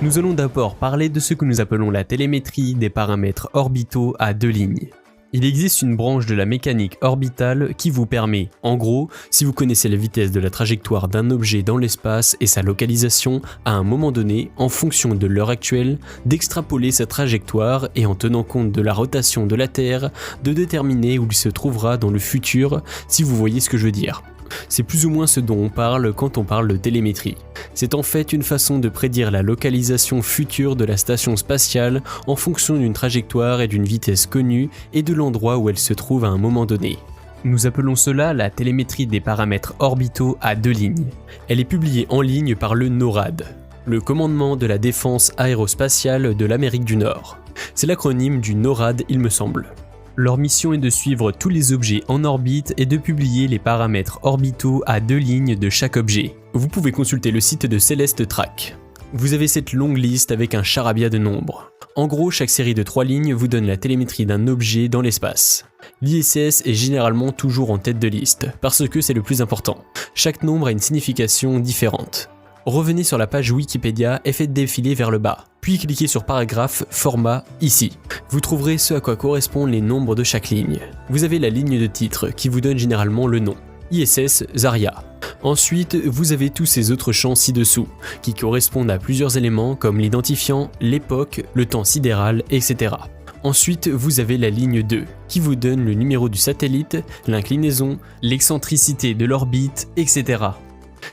Nous allons d'abord parler de ce que nous appelons la télémétrie des paramètres orbitaux à deux lignes. Il existe une branche de la mécanique orbitale qui vous permet, en gros, si vous connaissez la vitesse de la trajectoire d'un objet dans l'espace et sa localisation à un moment donné, en fonction de l'heure actuelle, d'extrapoler sa trajectoire et en tenant compte de la rotation de la Terre, de déterminer où il se trouvera dans le futur, si vous voyez ce que je veux dire. C'est plus ou moins ce dont on parle quand on parle de télémétrie. C'est en fait une façon de prédire la localisation future de la station spatiale en fonction d'une trajectoire et d'une vitesse connue et de l'endroit où elle se trouve à un moment donné. Nous appelons cela la télémétrie des paramètres orbitaux à deux lignes. Elle est publiée en ligne par le NORAD, le commandement de la défense aérospatiale de l'Amérique du Nord. C'est l'acronyme du NORAD, il me semble. Leur mission est de suivre tous les objets en orbite et de publier les paramètres orbitaux à deux lignes de chaque objet. Vous pouvez consulter le site de Celeste Track. Vous avez cette longue liste avec un charabia de nombres. En gros, chaque série de 3 lignes vous donne la télémétrie d'un objet dans l'espace. L'ISS est généralement toujours en tête de liste, parce que c'est le plus important. Chaque nombre a une signification différente. Revenez sur la page Wikipédia et faites défiler vers le bas, puis cliquez sur paragraphe, format, ici. Vous trouverez ce à quoi correspondent les nombres de chaque ligne. Vous avez la ligne de titre qui vous donne généralement le nom, ISS Zarya. Ensuite, vous avez tous ces autres champs ci-dessous, qui correspondent à plusieurs éléments comme l'identifiant, l'époque, le temps sidéral, etc. Ensuite, vous avez la ligne 2, qui vous donne le numéro du satellite, l'inclinaison, l'excentricité de l'orbite, etc.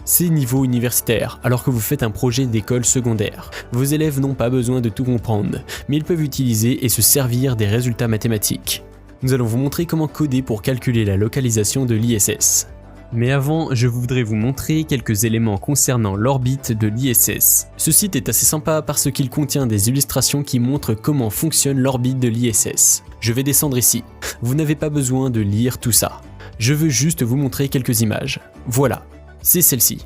C'est niveau universitaire, alors que vous faites un projet d'école secondaire. Vos élèves n'ont pas besoin de tout comprendre, mais ils peuvent utiliser et se servir des résultats mathématiques. Nous allons vous montrer comment coder pour calculer la localisation de l'ISS. Mais avant, je voudrais vous montrer quelques éléments concernant l'orbite de l'ISS. Ce site est assez sympa parce qu'il contient des illustrations qui montrent comment fonctionne l'orbite de l'ISS. Je vais descendre ici. Vous n'avez pas besoin de lire tout ça. Je veux juste vous montrer quelques images. Voilà. C'est celle-ci.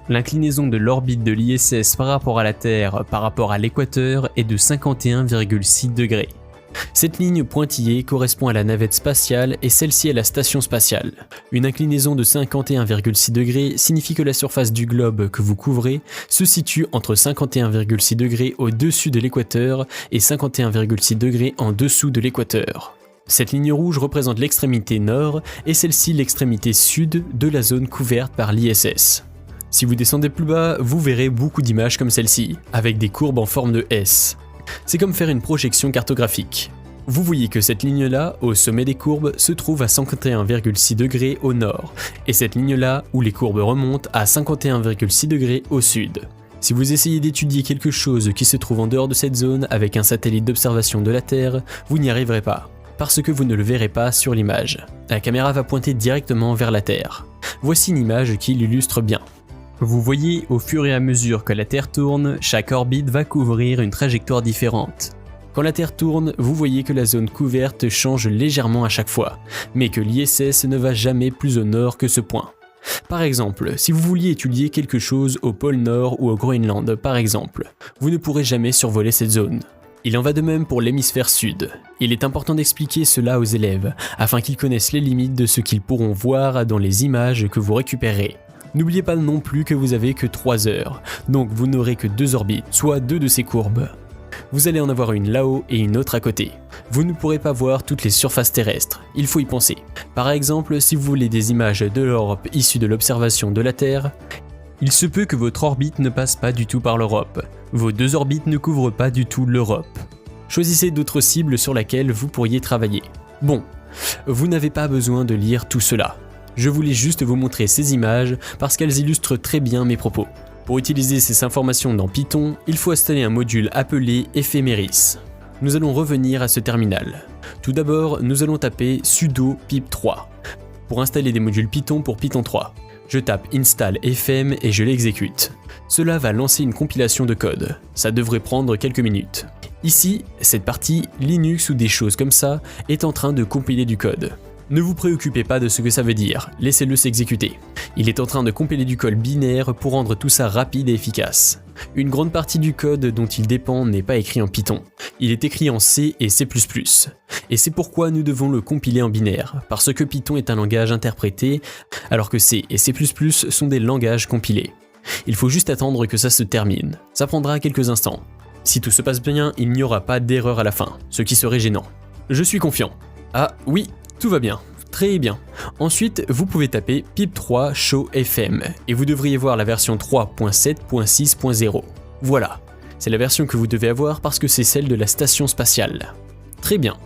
L'inclinaison de l'orbite de l'ISS par rapport à la Terre par rapport à l'équateur est de 51,6 degrés. Cette ligne pointillée correspond à la navette spatiale et celle-ci à la station spatiale. Une inclinaison de 51,6 degrés signifie que la surface du globe que vous couvrez se situe entre 51,6 degrés au-dessus de l'équateur et 51,6 degrés en dessous de l'équateur. Cette ligne rouge représente l'extrémité nord et celle-ci l'extrémité sud de la zone couverte par l'ISS. Si vous descendez plus bas, vous verrez beaucoup d'images comme celle-ci, avec des courbes en forme de S. C'est comme faire une projection cartographique. Vous voyez que cette ligne-là, au sommet des courbes, se trouve à 51,6 degrés au nord, et cette ligne-là, où les courbes remontent, à 51,6 degrés au sud. Si vous essayez d'étudier quelque chose qui se trouve en dehors de cette zone avec un satellite d'observation de la Terre, vous n'y arriverez pas. Parce que vous ne le verrez pas sur l'image. La caméra va pointer directement vers la Terre. Voici une image qui l'illustre bien. Vous voyez, au fur et à mesure que la Terre tourne, chaque orbite va couvrir une trajectoire différente. Quand la Terre tourne, vous voyez que la zone couverte change légèrement à chaque fois, mais que l'ISS ne va jamais plus au nord que ce point. Par exemple, si vous vouliez étudier quelque chose au pôle Nord ou au Groenland par exemple, vous ne pourrez jamais survoler cette zone. Il en va de même pour l'hémisphère sud. Il est important d'expliquer cela aux élèves, afin qu'ils connaissent les limites de ce qu'ils pourront voir dans les images que vous récupérez. N'oubliez pas non plus que vous avez que 3 heures, donc vous n'aurez que 2 orbites, soit 2 de ces courbes. Vous allez en avoir une là-haut et une autre à côté. Vous ne pourrez pas voir toutes les surfaces terrestres, il faut y penser. Par exemple, si vous voulez des images de l'Europe issues de l'observation de la Terre, il se peut que votre orbite ne passe pas du tout par l'Europe. Vos 2 orbites ne couvrent pas du tout l'Europe. Choisissez d'autres cibles sur lesquelles vous pourriez travailler. Bon, vous n'avez pas besoin de lire tout cela. Je voulais juste vous montrer ces images parce qu'elles illustrent très bien mes propos. Pour utiliser ces informations dans Python, il faut installer un module appelé Ephemeris. Nous allons revenir à ce terminal. Tout d'abord, nous allons taper sudo pip3 pour installer des modules Python pour Python 3. Je tape install fm et je l'exécute. Cela va lancer une compilation de code. Ça devrait prendre quelques minutes. Ici, cette partie Linux ou des choses comme ça est en train de compiler du code. Ne vous préoccupez pas de ce que ça veut dire, laissez-le s'exécuter. Il est en train de compiler du code binaire pour rendre tout ça rapide et efficace. Une grande partie du code dont il dépend n'est pas écrit en Python. Il est écrit en C et C++. Et c'est pourquoi nous devons le compiler en binaire, parce que Python est un langage interprété, alors que C et C++ sont des langages compilés. Il faut juste attendre que ça se termine. Ça prendra quelques instants. Si tout se passe bien, il n'y aura pas d'erreur à la fin, ce qui serait gênant. Je suis confiant. Ah oui, tout va bien. Très bien. Ensuite, vous pouvez taper PIP3 Show FM et vous devriez voir la version 3.7.6.0. Voilà, c'est la version que vous devez avoir parce que c'est celle de la station spatiale. Très bien.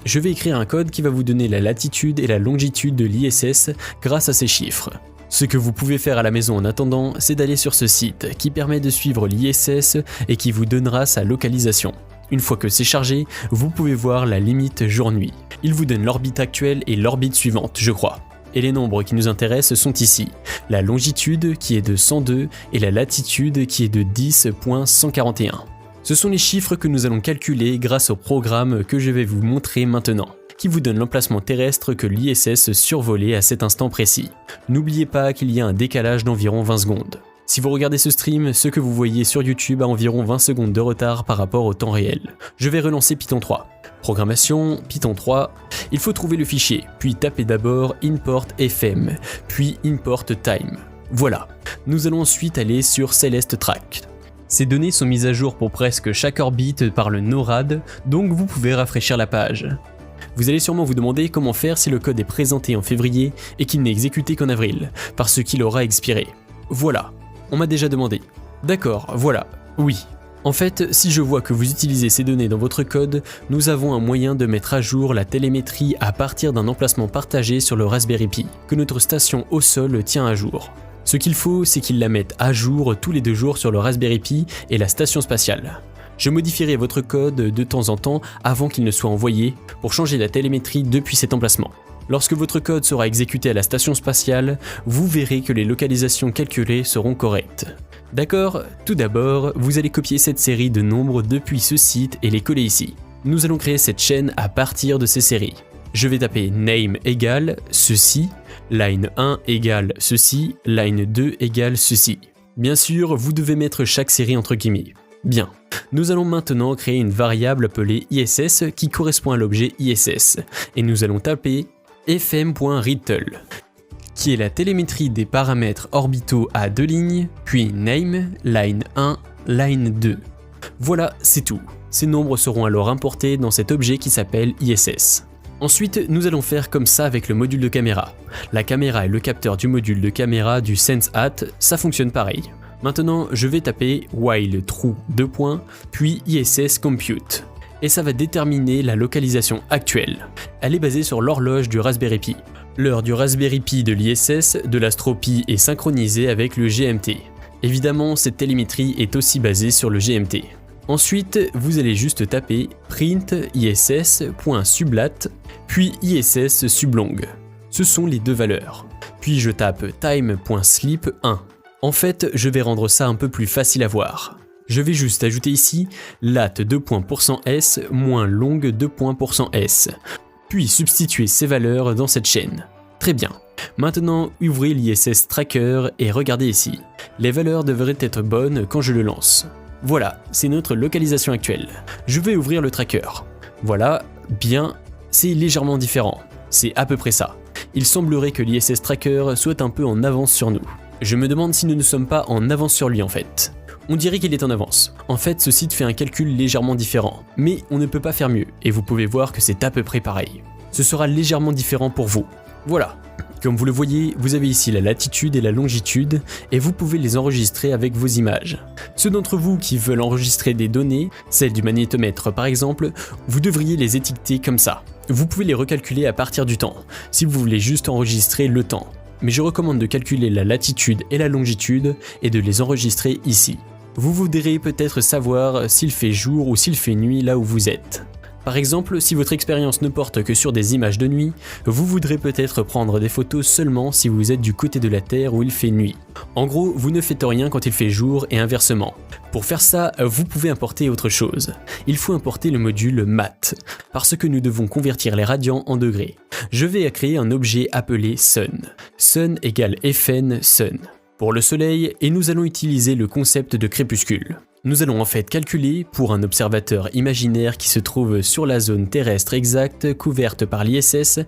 Je vais écrire un code qui va vous donner la latitude et la longitude de l'ISS grâce à ces chiffres. Ce que vous pouvez faire à la maison en attendant, c'est d'aller sur ce site qui permet de suivre l'ISS et qui vous donnera sa localisation. Une fois que c'est chargé, vous pouvez voir la limite jour-nuit. Il vous donne l'orbite actuelle et l'orbite suivante, je crois. Et les nombres qui nous intéressent sont ici. La longitude qui est de 102 et la latitude qui est de 10.141. Ce sont les chiffres que nous allons calculer grâce au programme que je vais vous montrer maintenant, qui vous donne l'emplacement terrestre que l'ISS survolait à cet instant précis. N'oubliez pas qu'il y a un décalage d'environ 20 secondes. Si vous regardez ce stream, ce que vous voyez sur YouTube a environ 20 secondes de retard par rapport au temps réel. Je vais relancer Python 3. Programmation, Python 3, il faut trouver le fichier, puis taper d'abord import fm, puis import time. Voilà, nous allons ensuite aller sur Celeste Track. Ces données sont mises à jour pour presque chaque orbite par le NORAD, donc vous pouvez rafraîchir la page. Vous allez sûrement vous demander comment faire si le code est présenté en février et qu'il n'est exécuté qu'en avril, parce qu'il aura expiré. Voilà, on m'a déjà demandé. D'accord, voilà, oui. En fait, si je vois que vous utilisez ces données dans votre code, nous avons un moyen de mettre à jour la télémétrie à partir d'un emplacement partagé sur le Raspberry Pi, que notre station au sol tient à jour. Ce qu'il faut, c'est qu'ils la mettent à jour tous les 2 jours sur le Raspberry Pi et la station spatiale. Je modifierai votre code de temps en temps avant qu'il ne soit envoyé pour changer la télémétrie depuis cet emplacement. Lorsque votre code sera exécuté à la station spatiale, vous verrez que les localisations calculées seront correctes. D'accord, tout d'abord, vous allez copier cette série de nombres depuis ce site et les coller ici. Nous allons créer cette chaîne à partir de ces séries. Je vais taper name égale ceci, line 1 égale ceci, line 2 égale ceci. Bien sûr, vous devez mettre chaque série entre guillemets. Bien. Nous allons maintenant créer une variable appelée ISS qui correspond à l'objet ISS, et nous allons taper fm.readTel, qui est la télémétrie des paramètres orbitaux à 2 lignes, puis name, line 1, line 2. Voilà, c'est tout. Ces nombres seront alors importés dans cet objet qui s'appelle ISS. Ensuite, nous allons faire comme ça avec le module de caméra. La caméra est le capteur du module de caméra du SenseAt, ça fonctionne pareil. Maintenant, je vais taper while true : puis ISS compute. Et ça va déterminer la localisation actuelle. Elle est basée sur l'horloge du Raspberry Pi. L'heure du Raspberry Pi de l'ISS, de l'AstroPi est synchronisée avec le GMT. Évidemment, cette télémétrie est aussi basée sur le GMT. Ensuite, vous allez juste taper print iss.sublat, puis iss sublong. Ce sont les 2 valeurs. Puis je tape time.sleep 1. En fait, je vais rendre ça un peu plus facile à voir. Je vais juste ajouter ici lat 2.%s moins long 2.%s, puis substituer ces valeurs dans cette chaîne. Très bien. Maintenant, ouvrez l'ISS Tracker et regardez ici. Les valeurs devraient être bonnes quand je le lance. Voilà, c'est notre localisation actuelle. Je vais ouvrir le tracker. Voilà, bien, c'est légèrement différent. C'est à peu près ça. Il semblerait que l'ISS Tracker soit un peu en avance sur nous. Je me demande si nous ne sommes pas en avance sur lui en fait. On dirait qu'il est en avance. En fait, ce site fait un calcul légèrement différent, mais on ne peut pas faire mieux, et vous pouvez voir que c'est à peu près pareil. Ce sera légèrement différent pour vous. Voilà. Comme vous le voyez, vous avez ici la latitude et la longitude, et vous pouvez les enregistrer avec vos images. Ceux d'entre vous qui veulent enregistrer des données, celles du magnétomètre par exemple, vous devriez les étiqueter comme ça. Vous pouvez les recalculer à partir du temps, si vous voulez juste enregistrer le temps. Mais je recommande de calculer la latitude et la longitude et de les enregistrer ici. Vous voudrez peut-être savoir s'il fait jour ou s'il fait nuit là où vous êtes. Par exemple, si votre expérience ne porte que sur des images de nuit, vous voudrez peut-être prendre des photos seulement si vous êtes du côté de la Terre où il fait nuit. En gros, vous ne faites rien quand il fait jour et inversement. Pour faire ça, vous pouvez importer autre chose. Il faut importer le module mat, parce que nous devons convertir les radians en degrés. Je vais créer un objet appelé sun. Sun égale fn sun. Pour le soleil, et nous allons utiliser le concept de crépuscule. Nous allons en fait calculer, pour un observateur imaginaire qui se trouve sur la zone terrestre exacte couverte par l'ISS,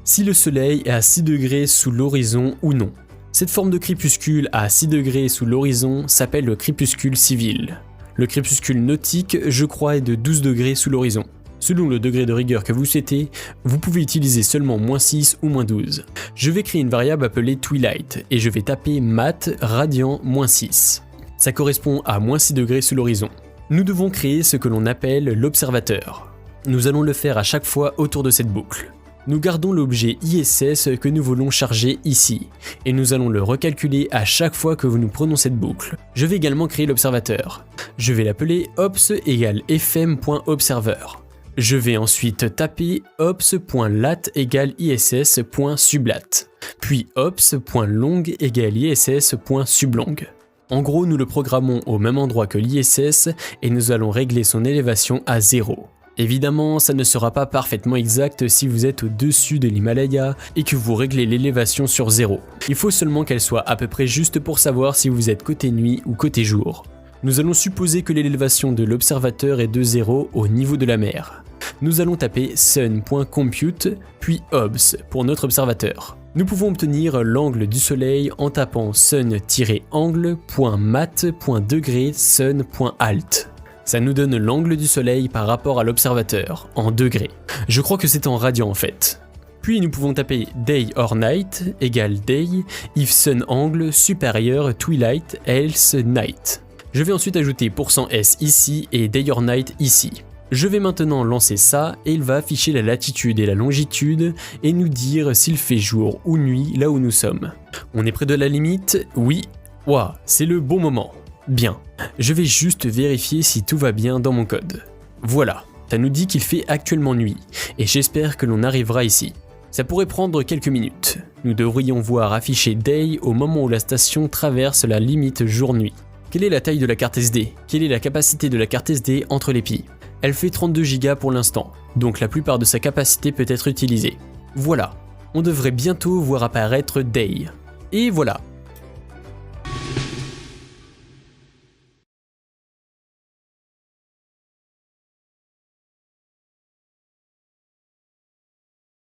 si le soleil est à 6 degrés sous l'horizon ou non. Cette forme de crépuscule à 6 degrés sous l'horizon s'appelle le crépuscule civil. Le crépuscule nautique, je crois, est de 12 degrés sous l'horizon. Selon le degré de rigueur que vous souhaitez, vous pouvez utiliser seulement -6 ou -12. Je vais créer une variable appelée Twilight et je vais taper mat radian -6. Ça correspond à -6 degrés sous l'horizon. Nous devons créer ce que l'on appelle l'observateur. Nous allons le faire à chaque fois autour de cette boucle. Nous gardons l'objet ISS que nous voulons charger ici, et nous allons le recalculer à chaque fois que nous prenons cette boucle. Je vais également créer l'observateur. Je vais l'appeler ops égale fm.observer. Je vais ensuite taper ops.lat égale iss.sublat, puis ops.long égale iss.sublong. En gros, nous le programmons au même endroit que l'ISS et nous allons régler son élévation à 0. Évidemment, ça ne sera pas parfaitement exact si vous êtes au-dessus de l'Himalaya et que vous réglez l'élévation sur 0. Il faut seulement qu'elle soit à peu près juste pour savoir si vous êtes côté nuit ou côté jour. Nous allons supposer que l'élévation de l'observateur est de 0 au niveau de la mer. Nous allons taper sun.compute puis obs pour notre observateur. Nous pouvons obtenir l'angle du soleil en tapant sun-angle.mat.degré sun.alt. Ça nous donne l'angle du soleil par rapport à l'observateur, en degrés. Je crois que c'est en radians en fait. Puis nous pouvons taper day or night égale day if sun angle supérieur twilight else night. Je vais ensuite ajouter %s ici et day or night ici. Je vais maintenant lancer ça et il va afficher la latitude et la longitude et nous dire s'il fait jour ou nuit là où nous sommes. On est près de la limite? Oui. Ouah, c'est le bon moment. Bien. Je vais juste vérifier si tout va bien dans mon code. Voilà, ça nous dit qu'il fait actuellement nuit et j'espère que l'on arrivera ici. Ça pourrait prendre quelques minutes. Nous devrions voir afficher day au moment où la station traverse la limite jour-nuit. Quelle est la taille de la carte SD? Quelle est la capacité de la carte SD entre les pis? Elle fait 32 Go pour l'instant, donc la plupart de sa capacité peut être utilisée. Voilà, on devrait bientôt voir apparaître day. Et voilà,